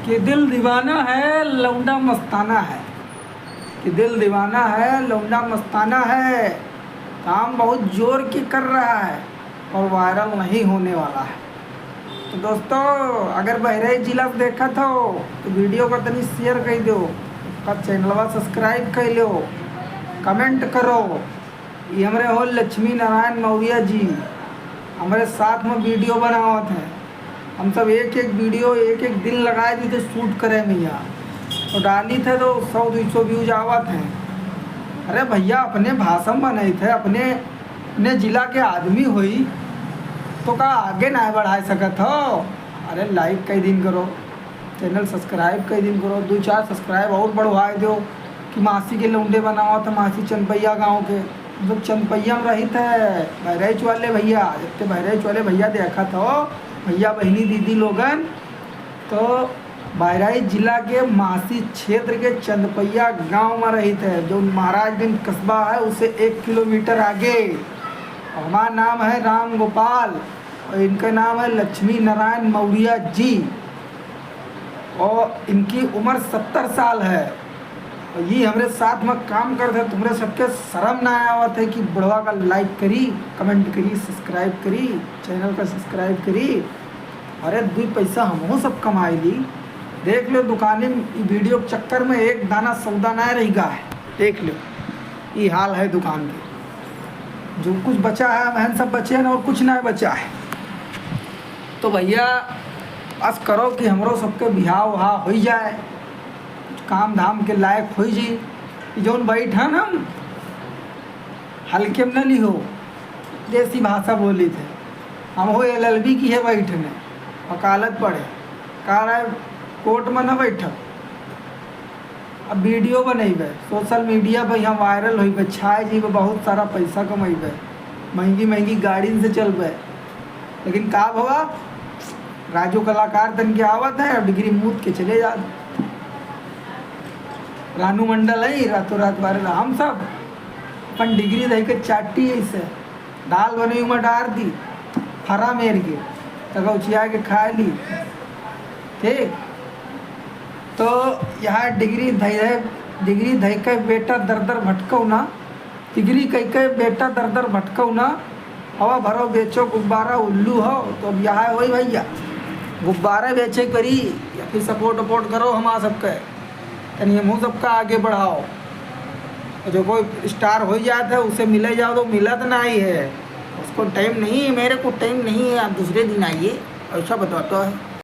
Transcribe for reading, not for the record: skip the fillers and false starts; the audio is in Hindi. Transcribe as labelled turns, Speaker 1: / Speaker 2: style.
Speaker 1: कि दिल दीवाना है लौंडा मस्ताना है, कि दिल दीवाना है लौंडा मस्ताना है। काम बहुत जोर की कर रहा है और वायरल नहीं होने वाला है। तो दोस्तों, अगर बहराइच जिला से देखा था तो वीडियो को तनी शेयर कर दो, का चैनलवा सब्सक्राइब कर लो, कमेंट करो। ये हमारे हो लक्ष्मी नारायण मौर्य जी हमारे साथ में वीडियो बनावत हैं। हम सब एक एक वीडियो एक एक दिन लगाए दी थे शूट करे भैया, तो डाली थे तो 100-200 व्यूज आवत हैं। अरे भैया, अपने भाषा में नहीं थे, अपने जिला के आदमी हुई तो का आगे ना बढ़ा सकत हो। अरे लाइक कई दिन करो, चैनल सब्सक्राइब कई दिन करो, 2-4 सब्सक्राइब और बढ़वा दो कि मासी के लौंडे बनाओ। तो मासी चंदपैया गांव के मतलब चंदपैया में रही थे बहराइच वाले भैया, जितने बहराइच वाले भैया देखा था भैया बहनी दीदी लोगन, तो बहराइच जिला के मासी क्षेत्र के चंदपैया गांव में रही थे, जो महाराजगंज कस्बा है उससे 1 किलोमीटर आगे। हमारा नाम है राम गोपाल और इनका नाम है लक्ष्मी नारायण मौर्य जी, और इनकी उम्र 70 साल है। और ये हमारे साथ में काम करते हैं। तुम्हारे सबके शर्म ना आवत है कि बुढ़वा का लाइक करी, कमेंट करी, सब्सक्राइब करी, चैनल का सब्सक्राइब करी। अरे 2 पैसा हमहूँ सब कमाई ली। देख लो दुकाने वीडियो के चक्कर में एक दाना सौदा ना रहेगा है। देख लो ये हाल है दुकान की, जो कुछ बचा है बहन सब बचे हैं और कुछ ना बचा है। तो भैया बस करो कि हमरो सबके बिहाव उहा हो जाए, काम धाम के लायक हो जी। जौन बैठन हम हल्के में न लिहो, देसी भाषा बोली थे हम हो LLB की है बैठने, वकालत पढ़े कह रहा है कोर्ट में न बैठ। अब वीडियो बनेबे सोशल मीडिया पर यहाँ वायरल होइबे, छाए जीबे, बहुत सारा पैसा कमेबे, महंगी महंगी गाड़ी से चलबे। लेकिन का भवा राजू कलाकार तन के आवत है और डिग्री मूत के चले जा। रानू मंडल है रातों रात वायरल। हम सब अपन डिग्री दे के चाटी ऐसे दाल बनी में डाल दी, फरा मेर के तगौचिया के खा ली। ठीक, तो यहाँ डिग्री धई के बेटा दर दर भटकौ ना, डिग्री कह के बेटा दर दर भटकौ ना, हवा भरो बेचो गुब्बारा उल्लू हो। तो अब यहाँ वही भैया गुब्बारा बेचे करी या फिर सपोर्ट वपोर्ट करो हमारा सबके, यानी हमू सबका आगे बढ़ाओ। जो कोई स्टार हो जाता है उसे मिले जाओ तो मिलत नहीं है, उसको टाइम नहीं है, मेरे को टाइम नहीं है, आप दूसरे दिन आइए, ऐसा बताता है।